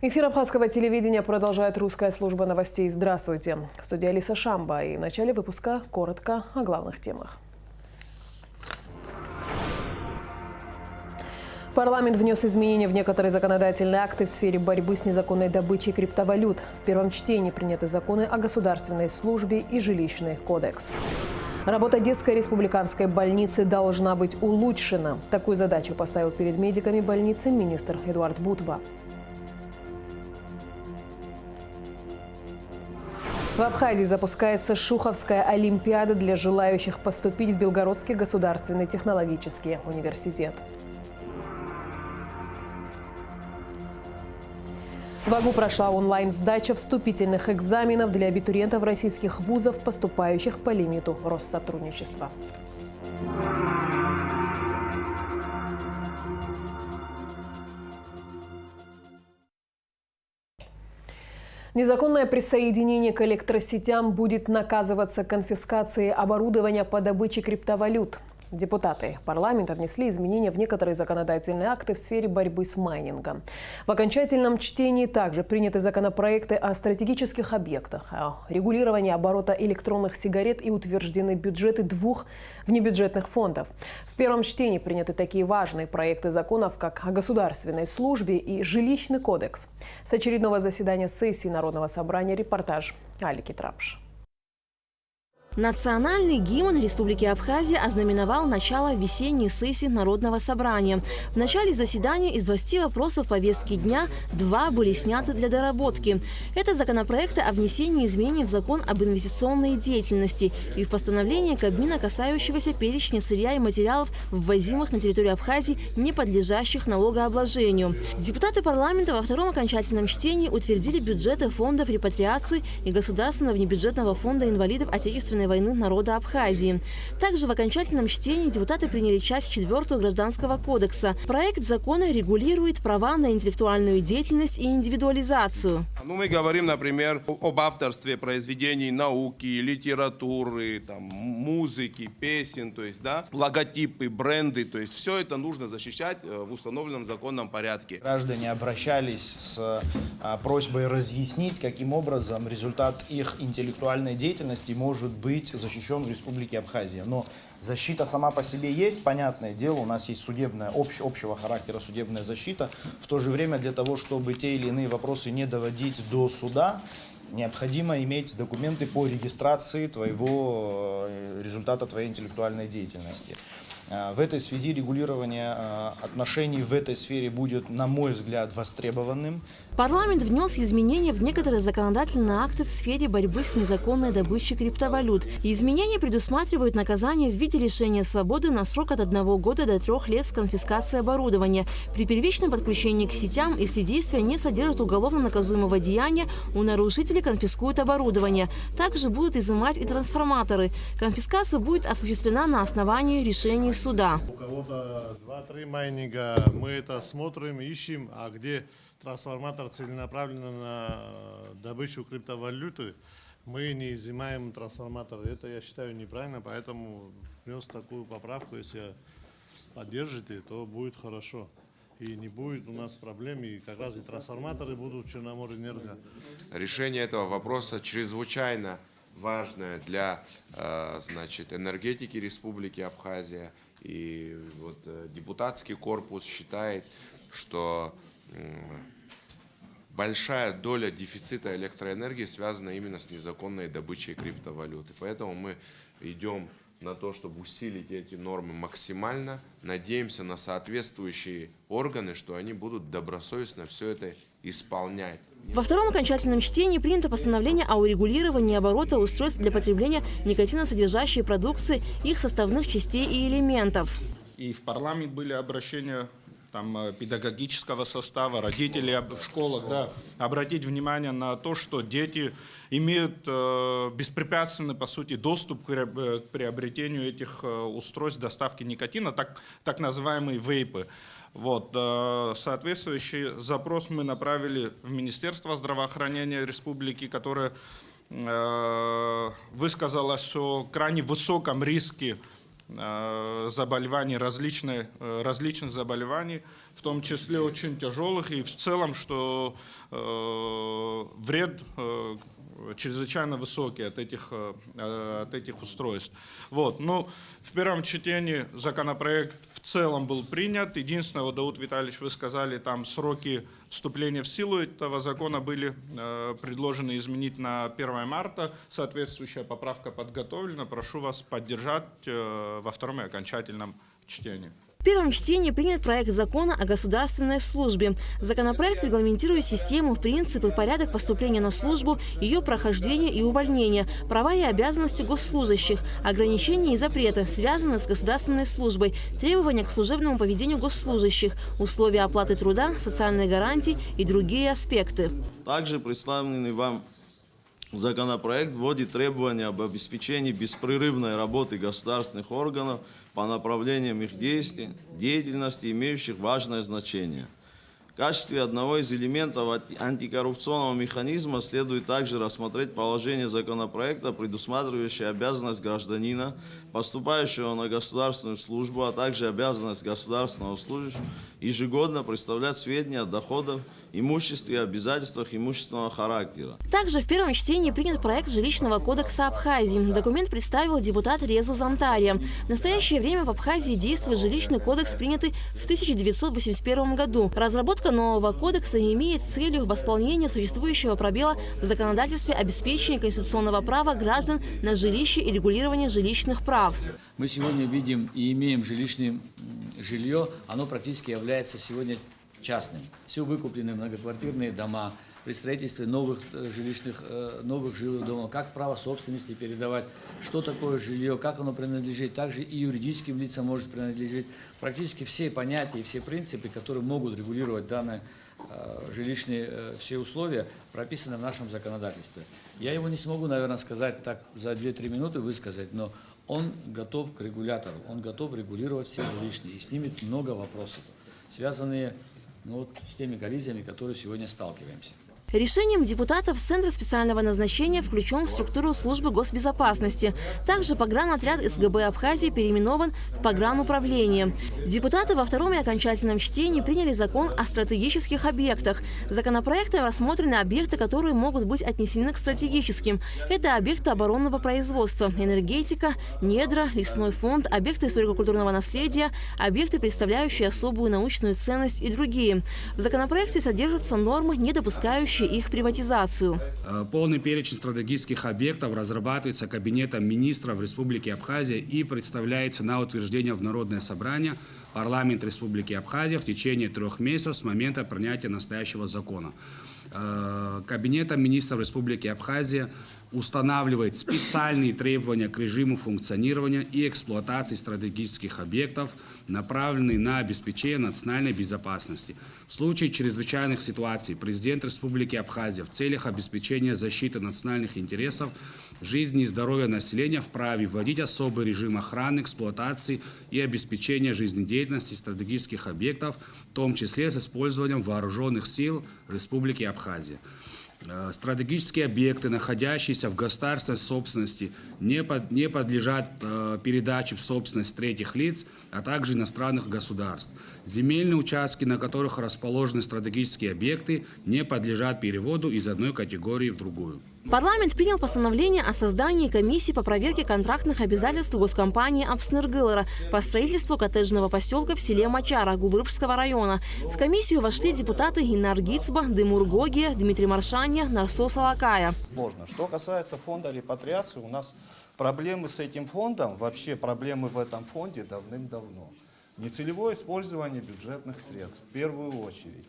Эфир абхазского телевидения продолжает русская служба новостей. Здравствуйте. В студии Алиса Шамба. И в начале выпуска коротко о главных темах. Парламент внес изменения в некоторые законодательные акты в сфере борьбы с незаконной добычей криптовалют. В первом чтении приняты законы о государственной службе и жилищный кодекс. Работа Одесской республиканской больницы должна быть улучшена. Такую задачу поставил перед медиками больницы министр Эдуард Бутба. В Абхазии запускается Шуховская олимпиада для желающих поступить в Белгородский государственный технологический университет. В Агу прошла онлайн-сдача вступительных экзаменов для абитуриентов российских вузов, поступающих по лимиту Россотрудничества. Незаконное присоединение к электросетям будет наказываться конфискацией оборудования по добыче криптовалют. Депутаты парламента внесли изменения в некоторые законодательные акты в сфере борьбы с майнингом. В окончательном чтении также приняты законопроекты о стратегических объектах, о регулировании оборота электронных сигарет и утверждены бюджеты 2 внебюджетных фондов. В первом чтении приняты такие важные проекты законов, как о государственной службе и жилищный кодекс. С очередного заседания сессии Народного собрания репортаж Алики Трапш. Национальный гимн Республики Абхазия ознаменовал начало весенней сессии Народного собрания. В начале заседания из 20 вопросов повестки дня 2 были сняты для доработки. Это законопроекты о внесении изменений в закон об инвестиционной деятельности и в постановление Кабмина, касающегося перечня сырья и материалов, ввозимых на территорию Абхазии, не подлежащих налогообложению. Депутаты парламента во втором окончательном чтении утвердили бюджеты фондов репатриации и Государственного внебюджетного фонда инвалидов Отечественной войны народа Абхазии. Также в окончательном чтении депутаты приняли часть 4 Гражданского кодекса. Проект закона регулирует права на интеллектуальную деятельность и индивидуализацию. Мы говорим, например, об авторстве произведений науки, литературы, музыки, песен, то есть, логотипы, бренды, то есть все это нужно защищать в установленном законном порядке. Граждане обращались с просьбой разъяснить, каким образом результат их интеллектуальной деятельности может быть защищен в Республике Абхазия. Но защита сама по себе есть, понятное дело, у нас есть судебная, общего характера судебная защита. В то же время для того, чтобы те или иные вопросы не доводить до суда, необходимо иметь документы по регистрации результата твоей интеллектуальной деятельности. В этой связи регулирование отношений в этой сфере будет, на мой взгляд, востребованным. Парламент внес изменения в некоторые законодательные акты в сфере борьбы с незаконной добычей криптовалют. Изменения предусматривают наказание в виде лишения свободы на срок от 1 года до 3 лет с конфискацией оборудования. При первичном подключении к сетям, если действия не содержат уголовно наказуемого деяния, у нарушителей конфискуют оборудование. Также будут изымать и трансформаторы. Конфискация будет осуществлена на основании решений суда. У кого-то 2-3 майнинга, мы это смотрим, ищем, а где трансформатор целенаправленно на добычу криптовалюты, мы не изымаем трансформатор. Это, я считаю, неправильно, поэтому внес такую поправку. Если поддержите, то будет хорошо. И не будет у нас проблем, и как раз и трансформаторы будут в Черноморэнерго. Решение этого вопроса чрезвычайно важное для энергетики Республики Абхазия. И депутатский корпус считает, что большая доля дефицита электроэнергии связана именно с незаконной добычей криптовалюты. Поэтому мы идем на то, чтобы усилить эти нормы максимально. Надеемся на соответствующие органы, что они будут добросовестно все это исполнять. Во втором окончательном чтении принято постановление о урегулировании оборота устройств для потребления никотиносодержащей продукции, их составных частей и элементов. И в парламент были обращения педагогического состава, родителей в школах, обратить внимание на то, что дети имеют беспрепятственный, по сути, доступ к приобретению этих устройств доставки никотина, так называемые вейпы. Соответствующий запрос мы направили в Министерство здравоохранения Республики, которое высказалось о крайне высоком риске заболеваний, различных заболеваний, в том числе очень тяжелых, и в целом, что вред чрезвычайно высокий от этих устройств. Вот. Ну, в первом чтении законопроект в целом был принят. Единственное, вот, Дауд Витальевич, вы сказали, там сроки вступления в силу этого закона были предложены изменить на 1 марта. Соответствующая поправка подготовлена. Прошу вас поддержать во втором и окончательном чтении. В первом чтении принят проект закона о государственной службе. Законопроект регламентирует систему, принципы, порядок поступления на службу, ее прохождение и увольнение, права и обязанности госслужащих, ограничения и запреты, связанные с государственной службой, требования к служебному поведению госслужащих, условия оплаты труда, социальные гарантии и другие аспекты. Также представленный вам законопроект вводит требования об обеспечении беспрерывной работы государственных органов по направлениям их деятельности, имеющих важное значение. В качестве одного из элементов антикоррупционного механизма следует также рассмотреть положение законопроекта, предусматривающее обязанность гражданина, поступающего на государственную службу, а также обязанность государственного служащего ежегодно представлять сведения о доходах, имуществе и обязательствах имущественного характера. Также в первом чтении принят проект жилищного кодекса Абхазии. Документ представил депутат Резу Зантария. В настоящее время в Абхазии действует жилищный кодекс, принятый в 1981 году. Разработка нового кодекса имеет целью восполнение существующего пробела в законодательстве обеспечения конституционного права граждан на жилище и регулирование жилищных прав. Мы сегодня видим и имеем жилье, оно практически является сегодня частным. Все выкуплены многоквартирные дома, при строительстве новых жилых домов, как право собственности передавать, что такое жилье, как оно принадлежит, также и юридическим лицам может принадлежать. Практически все понятия и все принципы, которые могут регулировать данные жилищные все условия, прописаны в нашем законодательстве. Я его не смогу, наверное, сказать так за 2-3 минуты высказать, но он готов к регулятору, он готов регулировать все жилищные и снимет много вопросов, связанные с теми коллизиями, которые сегодня сталкиваемся. Решением депутатов Центр специального назначения включен в структуру службы госбезопасности. Также погранотряд СГБ Абхазии переименован в погрануправление. Депутаты во втором и окончательном чтении приняли закон о стратегических объектах. Законопроектом рассмотрены объекты, которые могут быть отнесены к стратегическим. Это объекты оборонного производства, энергетика, недра, лесной фонд, объекты историко-культурного наследия, объекты, представляющие особую научную ценность и другие. В законопроекте содержатся нормы, не допускающие их приватизацию. Полный перечень стратегических объектов разрабатывается Кабинетом министров Республики Абхазия и представляется на утверждение в Народное собрание парламента Республики Абхазия в течение 3 месяцев с момента принятия настоящего закона. Кабинетом министров Республики Абхазия устанавливает специальные требования к режиму функционирования и эксплуатации стратегических объектов, направленные на обеспечение национальной безопасности. В случае чрезвычайных ситуаций президент Республики Абхазия в целях обеспечения защиты национальных интересов, жизни и здоровья населения вправе вводить особый режим охраны, эксплуатации и обеспечения жизнедеятельности стратегических объектов, в том числе с использованием вооруженных сил Республики Абхазия. Стратегические объекты, находящиеся в государственной собственности, не подлежат передаче в собственность третьих лиц, а также иностранных государств. Земельные участки, на которых расположены стратегические объекты, не подлежат переводу из одной категории в другую. Парламент принял постановление о создании комиссии по проверке контрактных обязательств госкомпании «Апснергылара» по строительству коттеджного поселка в селе Мачара Гулрыбского района. В комиссию вошли депутаты Инар Гицба, Дымур Гогия, Дмитрий Маршаня, Нарсо Салакая. Что касается фонда репатриации, у нас проблемы с этим фондом, вообще проблемы в этом фонде давным-давно. Нецелевое использование бюджетных средств в первую очередь.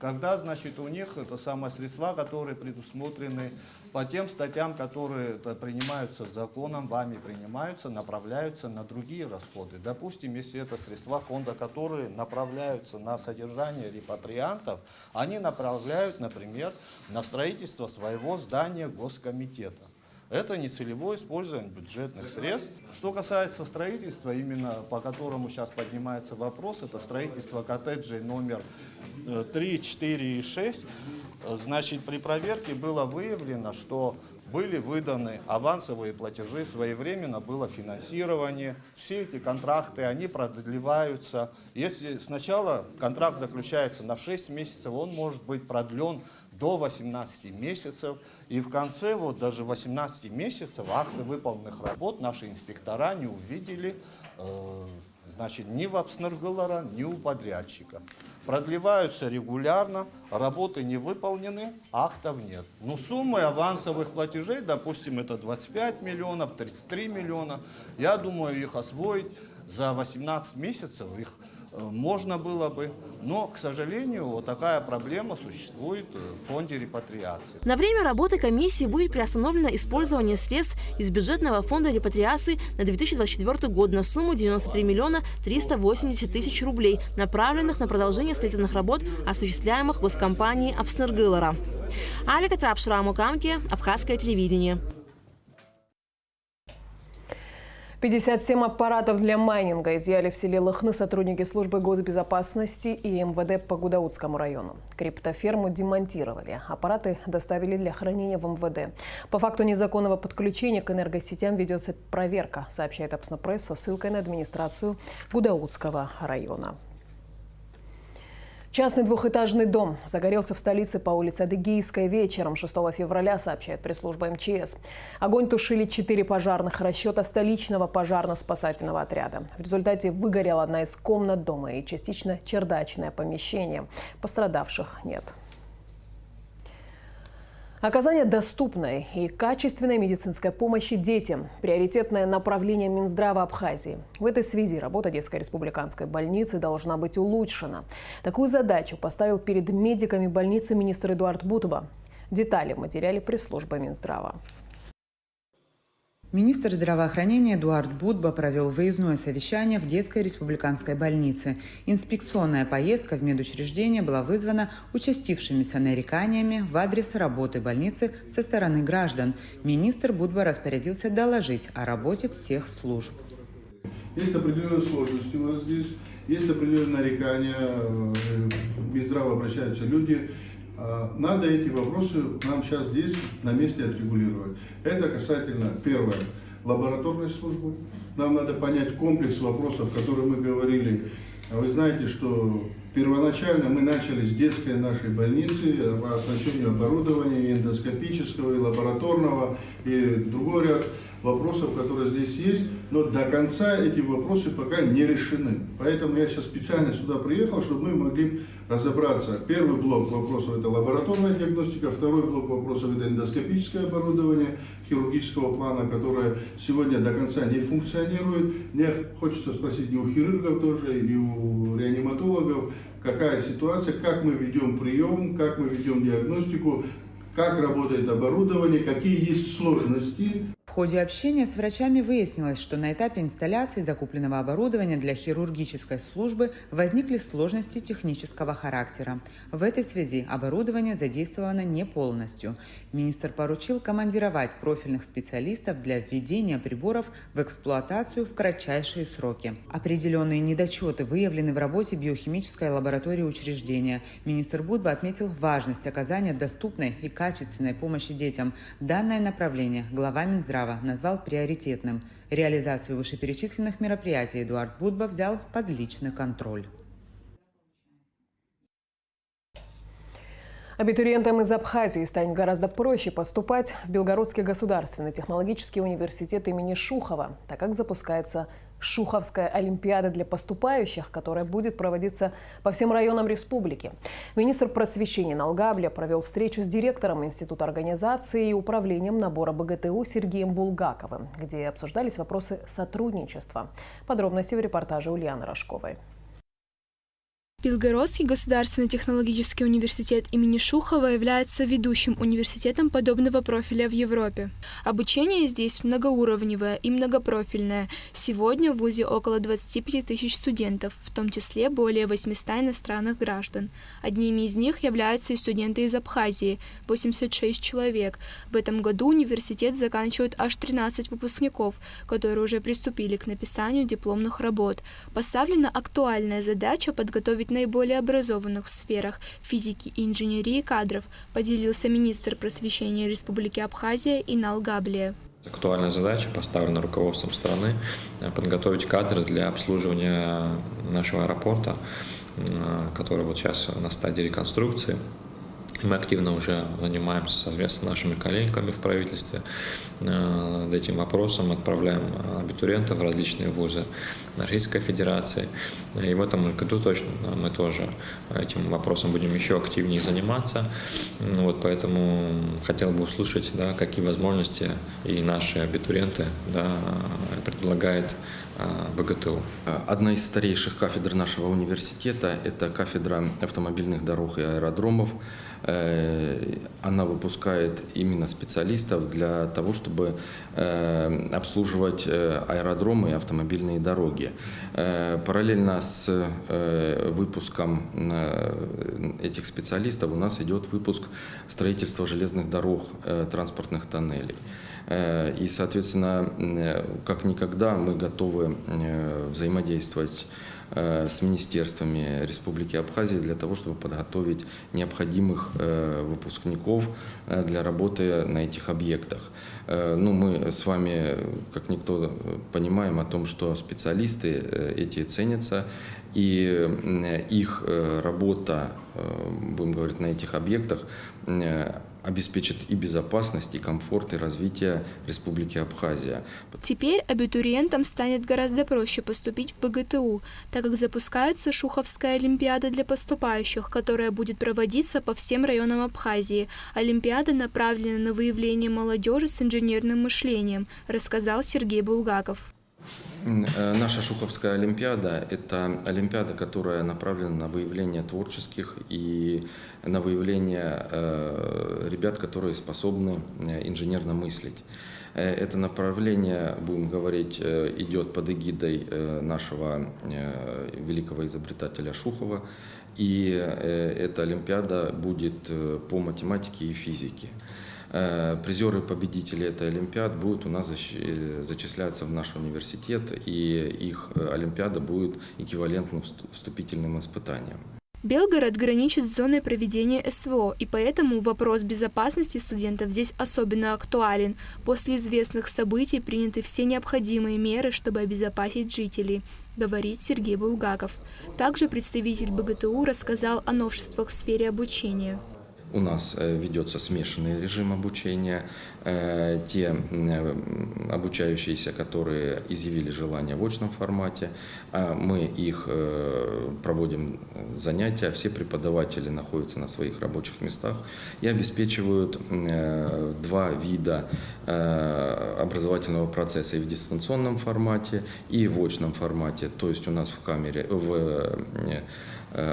Когда, значит, у них это самые средства, которые предусмотрены по тем статьям, которые принимаются законом, вами принимаются, направляются на другие расходы. Допустим, если это средства фонда, которые направляются на содержание репатриантов, они направляют, например, на строительство своего здания госкомитета. Это нецелевое использование бюджетных средств. Что касается строительства, именно по которому сейчас поднимается вопрос, это строительство коттеджей номер 3, 4 и 6. Значит, при проверке было выявлено, что были выданы авансовые платежи, своевременно было финансирование. Все эти контракты, они продлеваются. Если сначала контракт заключается на 6 месяцев, он может быть продлен до 18 месяцев. И в конце вот даже 18 месяцев акты выполненных работ наши инспектора не увидели значит, ни в Апснергылара, ни у подрядчика. Продлеваются регулярно, работы не выполнены, актов нет. Но суммы авансовых платежей, допустим, это 25 миллионов, 33 миллиона, я думаю, их освоить за 18 месяцев, их можно было бы, но, к сожалению, вот такая проблема существует в фонде репатриации. На время работы комиссии будет приостановлено использование средств из бюджетного фонда репатриации на 2024 год на сумму 93 миллиона 380 тысяч рублей, направленных на продолжение строительных работ, осуществляемых госкомпанией Апснергылара. Алика Трапшира, Мукамки, Абхазское телевидение. 57 аппаратов для майнинга изъяли в селе Лыхны сотрудники службы госбезопасности и МВД по Гудаутскому району. Криптоферму демонтировали. Аппараты доставили для хранения в МВД. По факту незаконного подключения к энергосетям ведется проверка, сообщает Апснопресс со ссылкой на администрацию Гудаутского района. Частный двухэтажный дом загорелся в столице по улице Адыгейская вечером 6 февраля, сообщает пресс-служба МЧС. Огонь тушили 4 пожарных расчета столичного пожарно-спасательного отряда. В результате выгорела одна из комнат дома и частично чердачное помещение. Пострадавших нет. Оказание доступной и качественной медицинской помощи детям – приоритетное направление Минздрава Абхазии. В этой связи работа детской республиканской больницы должна быть улучшена. Такую задачу поставил перед медиками больницы министр Эдуард Будба. Детали в материале пресс-службы Минздрава. Министр здравоохранения Эдуард Будба провел выездное совещание в детской республиканской больнице. Инспекционная поездка в медучреждение была вызвана участившимися нареканиями в адрес работы больницы со стороны граждан. Министр Будба распорядился доложить о работе всех служб. Есть определенные сложности у нас здесь, есть определенные нарекания, в Минздрав обращаются люди. Надо эти вопросы нам сейчас здесь на месте отрегулировать. Это касательно, первое, лабораторной службы. Нам надо понять комплекс вопросов, которые мы говорили. Вы знаете, что первоначально мы начали с детской нашей больницы по оснащению оборудования и эндоскопического, и лабораторного, и другой ряд вопросов, которые здесь есть, но до конца эти вопросы пока не решены. Поэтому я сейчас специально сюда приехал, чтобы мы могли разобраться. Первый блок вопросов – это лабораторная диагностика, второй блок вопросов – это эндоскопическое оборудование хирургического плана, которое сегодня до конца не функционирует. Мне хочется спросить и у хирургов тоже, и у реаниматологов, какая ситуация, как мы ведем прием, как мы ведем диагностику, как работает оборудование, какие есть сложности. В ходе общения с врачами выяснилось, что на этапе инсталляции закупленного оборудования для хирургической службы возникли сложности технического характера. В этой связи оборудование задействовано не полностью. Министр поручил командировать профильных специалистов для введения приборов в эксплуатацию в кратчайшие сроки. Определенные недочеты выявлены в работе биохимической лаборатории учреждения. Министр Будба отметил важность оказания доступной и качественной помощи детям. Данное направление глава Минздрава назвал приоритетным. Реализацию вышеперечисленных мероприятий Эдуард Будба взял под личный контроль. Абитуриентам из Абхазии станет гораздо проще поступать в Белгородский государственный технологический университет имени Шухова, так как запускается Шуховская олимпиада для поступающих, которая будет проводиться по всем районам республики. Министр просвещения Налгабля провел встречу с директором Института организации и управлением набора БГТУ Сергеем Булгаковым, где обсуждались вопросы сотрудничества. Подробности в репортаже Ульяны Рожковой. Белгородский государственный технологический университет имени Шухова является ведущим университетом подобного профиля в Европе. Обучение здесь многоуровневое и многопрофильное. Сегодня в вузе около 25 тысяч студентов, в том числе более 800 иностранных граждан. Одними из них являются и студенты из Абхазии – 86 человек. В этом году университет заканчивает аж 13 выпускников, которые уже приступили к написанию дипломных работ. Поставлена актуальная задача подготовить наиболее образованных в сферах физики и инженерии кадров, поделился министр просвещения Республики Абхазия Инал Габлия. Актуальная задача, поставлена руководством страны, подготовить кадры для обслуживания нашего аэропорта, который вот сейчас на стадии реконструкции. Мы активно уже занимаемся совместно с нашими коллегами в правительстве этим вопросом, отправляем абитуриентов в различные вузы Российской Федерации. И в этом году точно мы тоже этим вопросом будем еще активнее заниматься. Вот, поэтому хотел бы услышать, да, какие возможности и наши абитуриенты, да, предлагает БГТУ. Одна из старейших кафедр нашего университета – это кафедра автомобильных дорог и аэродромов. Она выпускает именно специалистов для того, чтобы обслуживать аэродромы и автомобильные дороги. Параллельно с выпуском этих специалистов у нас идет выпуск строительства железных дорог, транспортных тоннелей. И, соответственно, как никогда мы готовы взаимодействовать с министерствами Республики Абхазия для того, чтобы подготовить необходимых выпускников для работы на этих объектах. Ну, мы с вами, как никто, понимаем о том, что специалисты эти ценятся, и их работа, будем говорить, на этих объектах обеспечит и безопасность, и комфорт, и развитие Республики Абхазия. Теперь абитуриентам станет гораздо проще поступить в БГТУ, так как запускается Шуховская олимпиада для поступающих, которая будет проводиться по всем районам Абхазии. Олимпиада направлена на выявление молодежи с инженерным мышлением, рассказал Сергей Булгаков. Наша Шуховская олимпиада – это олимпиада, которая направлена на выявление творческих и на выявление ребят, которые способны инженерно мыслить. Это направление, будем говорить, идет под эгидой нашего великого изобретателя Шухова, и эта олимпиада будет по математике и физике. Призеры, победители этой олимпиады будут у нас зачисляться в наш университет, и их олимпиада будет эквивалентна вступительным испытаниям. Белгород граничит с зоной проведения СВО, и поэтому вопрос безопасности студентов здесь особенно актуален. После известных событий приняты все необходимые меры, чтобы обезопасить жителей, говорит Сергей Булгаков. Также представитель БГТУ рассказал о новшествах в сфере обучения. У нас ведется смешанный режим обучения. Те обучающиеся, которые изъявили желание в очном формате, мы их проводим занятия, все преподаватели находятся на своих рабочих местах и обеспечивают два вида образовательного процесса: и в дистанционном формате, и в очном формате. То есть у нас в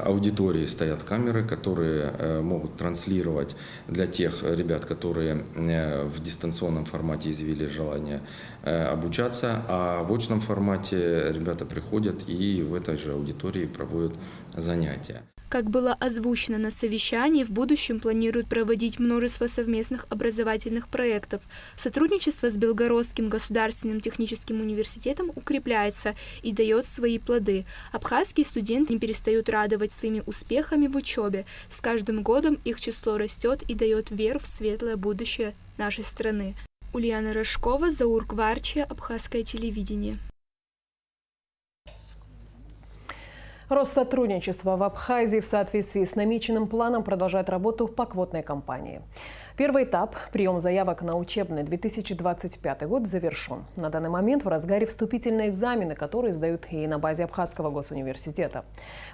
аудитории стоят камеры, которые могут транслировать для тех ребят, которые в дистанционном формате изъявили желание обучаться, а в очном формате ребята приходят и в этой же аудитории проводят занятия. Как было озвучено на совещании, в будущем планируют проводить множество совместных образовательных проектов. Сотрудничество с Белгородским государственным техническим университетом укрепляется и дает свои плоды. Абхазские студенты не перестают радовать своими успехами в учебе. С каждым годом их число растет и дает веру в светлое будущее нашей страны. Ульяна Рожкова, Заур Кварчия, Абхазское телевидение. Россотрудничество в Абхазии в соответствии с намеченным планом продолжает работу по квотной кампании. Первый этап – прием заявок на учебный 2025 год завершен. На данный момент в разгаре вступительные экзамены, которые сдают и на базе Абхазского госуниверситета.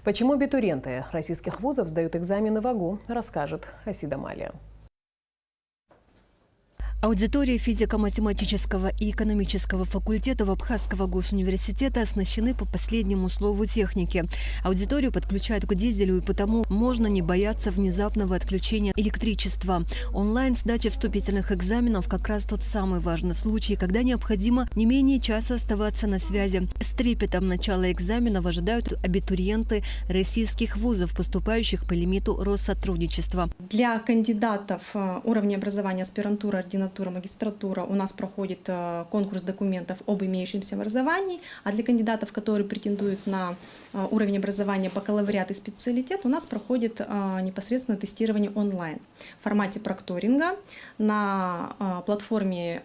Почему абитуриенты российских вузов сдают экзамены в АГУ, расскажет Хасида Малия. Аудитории физико-математического и экономического факультетов Абхазского госуниверситета оснащены по последнему слову техники. Аудиторию подключают к дизелю, и потому можно не бояться внезапного отключения электричества. Онлайн-сдача вступительных экзаменов как раз тот самый важный случай, когда необходимо не менее часа оставаться на связи. С трепетом начала экзаменов ожидают абитуриенты российских вузов, поступающих по лимиту Россотрудничества. Для кандидатов уровня образования аспирантура, ординатура ординатура, магистратура у нас проходит конкурс документов об имеющемся образовании, а для кандидатов, которые претендуют на уровень образования бакалавриат и специалитет, у нас проходит непосредственно тестирование онлайн в формате прокторинга на платформе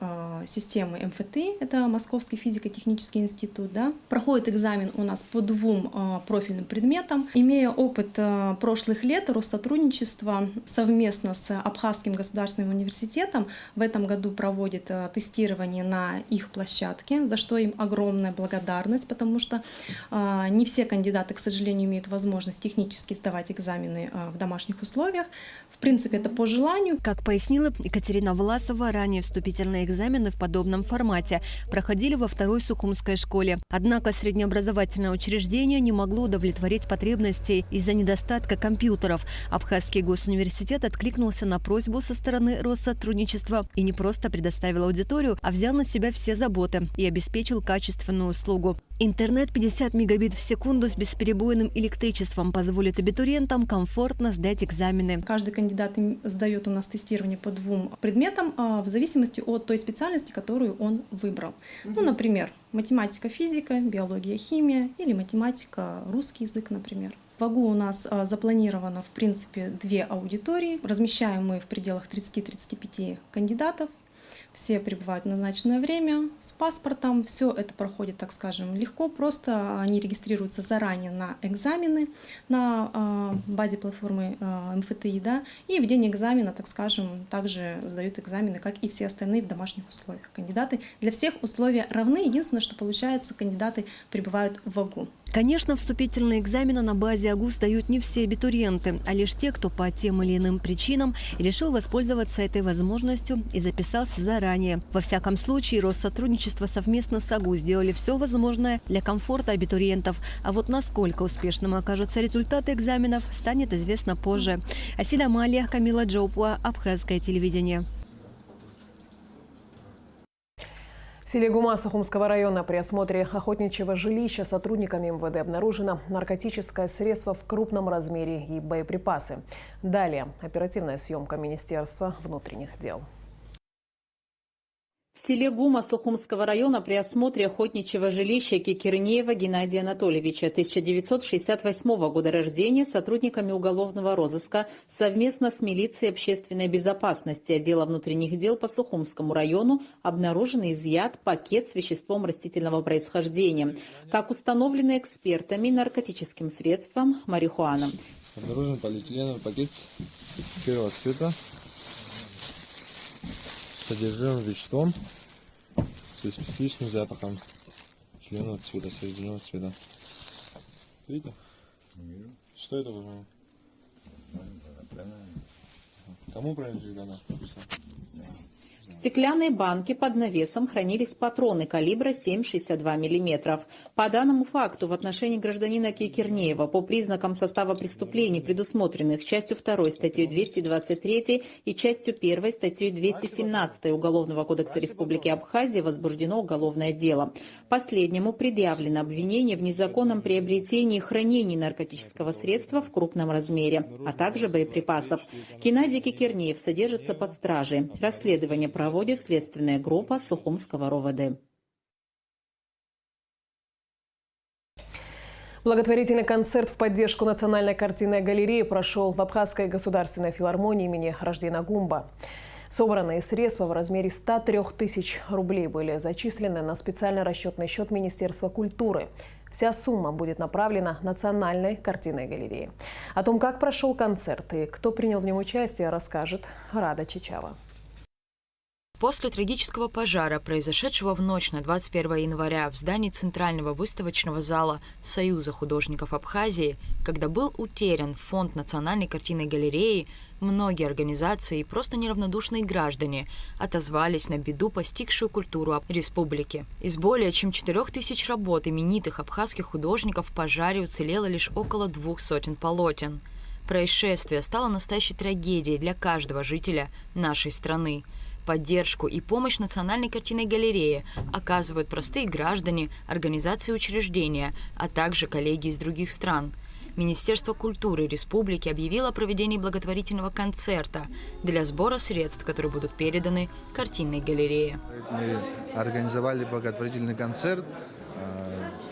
системы МФТИ, это Московский физико-технический институт. Да. Проходит экзамен у нас по 2 профильным предметам. Имея опыт прошлых лет Россотрудничество совместно с Абхазским государственным университетом в этом году проводит тестирование на их площадке, за что им огромная благодарность, потому что не все кандидаты, к сожалению, имеют возможность технически сдавать экзамены в домашних условиях. В принципе, это по желанию. Как пояснила Екатерина Власова, ранее вступительные экзамены в подобном формате проходили во 2-й Сухумской школе. Однако среднеобразовательное учреждение не могло удовлетворить потребностей из-за недостатка компьютеров. Абхазский госуниверситет откликнулся на просьбу со стороны Россотрудничества и не просто предоставил аудиторию, а взял на себя все заботы и обеспечил качественную услугу. Интернет 50 мегабит в секунду с бесперебойным электричеством позволит абитуриентам комфортно сдать экзамены. Каждый кандидат сдает у нас тестирование по 2 предметам в зависимости от той специальности, которую он выбрал. Ну, например, математика, физика, биология, химия или математика, русский язык, например. В ВАГУ у нас запланировано, в принципе, 2 аудитории. Размещаем мы в пределах 30-35 кандидатов. Все прибывают в назначенное время с паспортом. Все это проходит, так скажем, легко, просто они регистрируются заранее на экзамены на базе платформы МФТИ, да, и в день экзамена, так скажем, также сдают экзамены, как и все остальные в домашних условиях. Кандидаты для всех условия равны, единственное, что получается, кандидаты прибывают в ВАГУ. Конечно, вступительные экзамены на базе АГУ сдают не все абитуриенты, а лишь те, кто по тем или иным причинам решил воспользоваться этой возможностью и записался заранее. Во всяком случае, Россотрудничество совместно с АГУ сделали все возможное для комфорта абитуриентов. А вот насколько успешным окажутся результаты экзаменов, станет известно позже. Асиля Малия, Камила Джоупуа, Абхазское телевидение. В селе Гума Сухумского района при осмотре охотничьего жилища сотрудниками МВД обнаружено наркотическое средство в крупном размере и боеприпасы. Далее оперативная съемка Министерства внутренних дел. В селе Гума Сухумского района при осмотре охотничьего жилища Кикирнеева Геннадия Анатольевича 1968 года рождения сотрудниками уголовного розыска совместно с милицией общественной безопасности отдела внутренних дел по Сухумскому району обнаружен и изъят пакет с веществом растительного происхождения, как установлено экспертами, наркотическим средством марихуана. Обнаружен полиэтиленовый пакет первого цвета с содержимым веществом со специфическим запахом зеленого цвета, серединного цвета. Видите? Что это было? Кому принадлежит она? В стеклянной банке под навесом хранились патроны калибра 7,62 мм. По данному факту в отношении гражданина Кикирнеева по признакам состава преступлений, предусмотренных частью 2 статьей 223 и частью 1 статьей 217 Уголовного кодекса Республики Абхазия возбуждено уголовное дело. Последнему предъявлено обвинение в незаконном приобретении и хранении наркотического средства в крупном размере, а также боеприпасов. Геннадий Кикирнеев содержится под стражей. Расследование проводит следственная группа Сухумского РОВД. Благотворительный концерт в поддержку Национальной картинной галереи прошел в Абхазской государственной филармонии имени Раждена Гумба. Собранные средства в размере 103 тысяч рублей были зачислены на специальный расчетный счет Министерства культуры. Вся сумма будет направлена Национальной картинной галерее. О том, как прошел концерт и кто принял в нем участие, расскажет Рада Чичава. После трагического пожара, произошедшего в ночь на 21 января в здании Центрального выставочного зала Союза художников Абхазии, когда был утерян фонд Национальной картинной галереи, многие организации и просто неравнодушные граждане отозвались на беду, постигшую культуру республики. Из более чем 4000 работ именитых абхазских художников в пожаре уцелело лишь около 200 полотен. Происшествие стало настоящей трагедией для каждого жителя нашей страны. Поддержку и помощь Национальной картинной галерее оказывают простые граждане, организации и учреждения, а также коллеги из других стран. Министерство культуры республики объявило о проведении благотворительного концерта для сбора средств, которые будут переданы картинной галерее. Мы организовали благотворительный концерт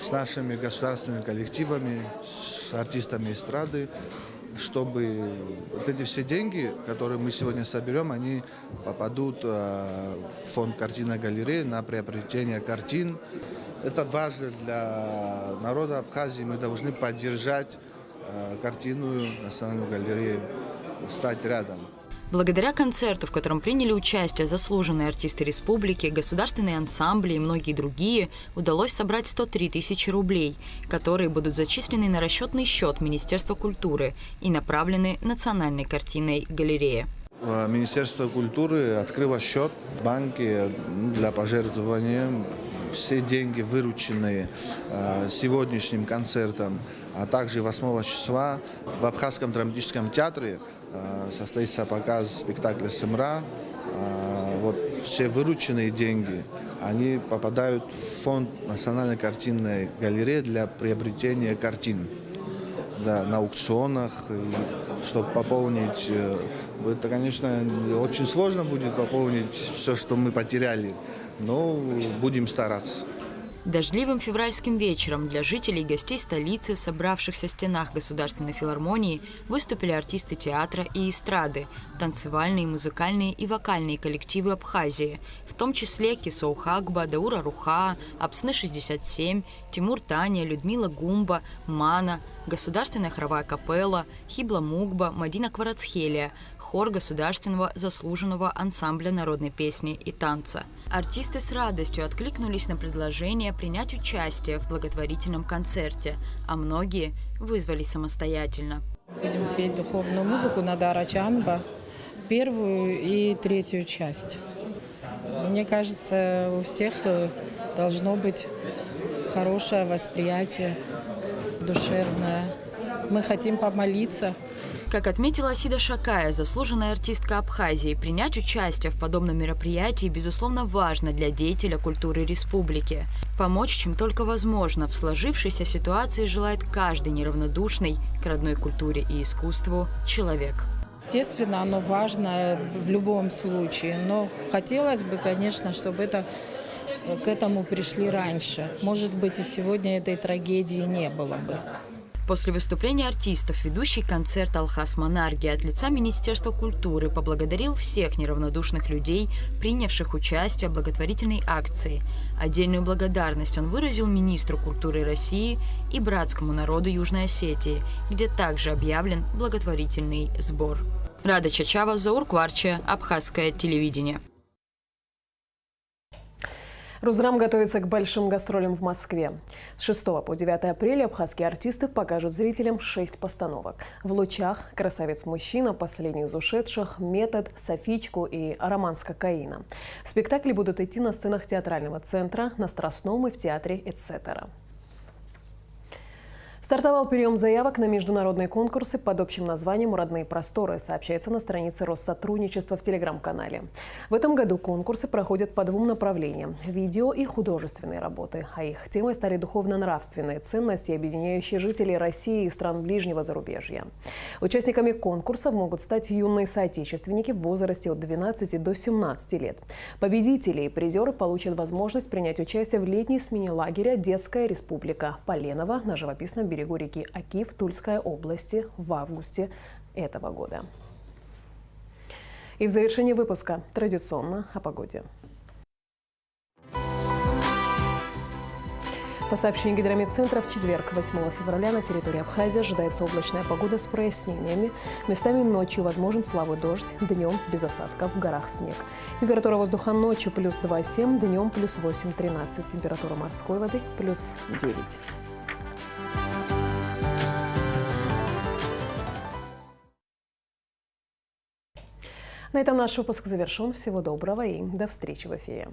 с нашими государственными коллективами, с артистами эстрады, чтобы вот эти все деньги, которые мы сегодня соберем, они попадут в фонд картинной галереи на приобретение картин. Это важно для народа Абхазии. Мы должны поддержать картинную национальную галерею, стать рядом. Благодаря концерту, в котором приняли участие заслуженные артисты республики, государственные ансамбли и многие другие, удалось собрать 103 тысячи рублей, которые будут зачислены на расчетный счет Министерства культуры и направлены Национальной картинной галерее. Министерство культуры открыло счет в банке для пожертвования. Все деньги, вырученные сегодняшним концертом, а также 8 числа в Абхазском драматическом театре состоится показ спектакля «Сымра». Вот все вырученные деньги, они попадают в фонд Национальной картинной галереи для приобретения картин. Да, на аукционах, и чтобы пополнить, это, конечно, очень сложно будет пополнить все, что мы потеряли, но будем стараться. Дождливым февральским вечером для жителей и гостей столицы, собравшихся в стенах Государственной филармонии, выступили артисты театра и эстрады, танцевальные, музыкальные и вокальные коллективы Абхазии, в том числе Кисоу Хагба, Даура Руха, Апсны-67, Тимур Таня, Людмила Гумба, Мана, Государственная хоровая капелла, Хибла Мугба, Мадина Кварацхелия, хор Государственного заслуженного ансамбля народной песни и танца. Артисты с радостью откликнулись на предложение принять участие в благотворительном концерте, а многие вызвались самостоятельно. Будем петь духовную музыку Надара Чанба, первую и третью часть. Мне кажется, у всех должно быть хорошее восприятие, душевное. Мы хотим помолиться. Как отметила Асида Шакая, заслуженная артистка Абхазии, принять участие в подобном мероприятии, безусловно, важно для деятеля культуры республики. Помочь, чем только возможно, в сложившейся ситуации желает каждый неравнодушный к родной культуре и искусству человек. Естественно, оно важно в любом случае, но хотелось бы, конечно, чтобы к этому пришли раньше. Может быть, и сегодня этой трагедии не было бы. После выступления артистов ведущий концерт Алхас Манарги от лица Министерства культуры поблагодарил всех неравнодушных людей, принявших участие в благотворительной акции. Отдельную благодарность он выразил министру культуры России и братскому народу Южной Осетии, где также объявлен благотворительный сбор. Рада Чачава, Заур Кварча, Абхазское телевидение. Русдрам готовится к большим гастролям в Москве. С 6 по 9 апреля абхазские артисты покажут зрителям 6 постановок. В «Лучах», «Красавец-мужчина», «Последний из ушедших», «Метод», «Софичку» и «Роман с кокаином». Спектакли будут идти на сценах театрального центра, на Страстном и в театре «Эцетера». Стартовал прием заявок на международные конкурсы под общим названием «Родные просторы», сообщается на странице Россотрудничества в Телеграм-канале. В этом году конкурсы проходят по 2 направлениям – видео и художественные работы. А их темой стали духовно-нравственные ценности, объединяющие жителей России и стран ближнего зарубежья. Участниками конкурсов могут стать юные соотечественники в возрасте от 12 до 17 лет. Победители и призеры получат возможность принять участие в летней смене лагеря «Детская республика» Поленово на живописном берегу реки Оки в Тульской области в августе этого года. И в завершении выпуска традиционно о погоде. По сообщению Гидрометцентра, в четверг, 8 февраля, на территории Абхазии ожидается облачная погода с прояснениями. Местами ночью возможен слабый дождь, днем без осадков, в горах снег. Температура воздуха ночью плюс 2,7, днем плюс 8,13. Температура морской воды плюс 9. На этом наш выпуск завершен. Всего доброго и до встречи в эфире.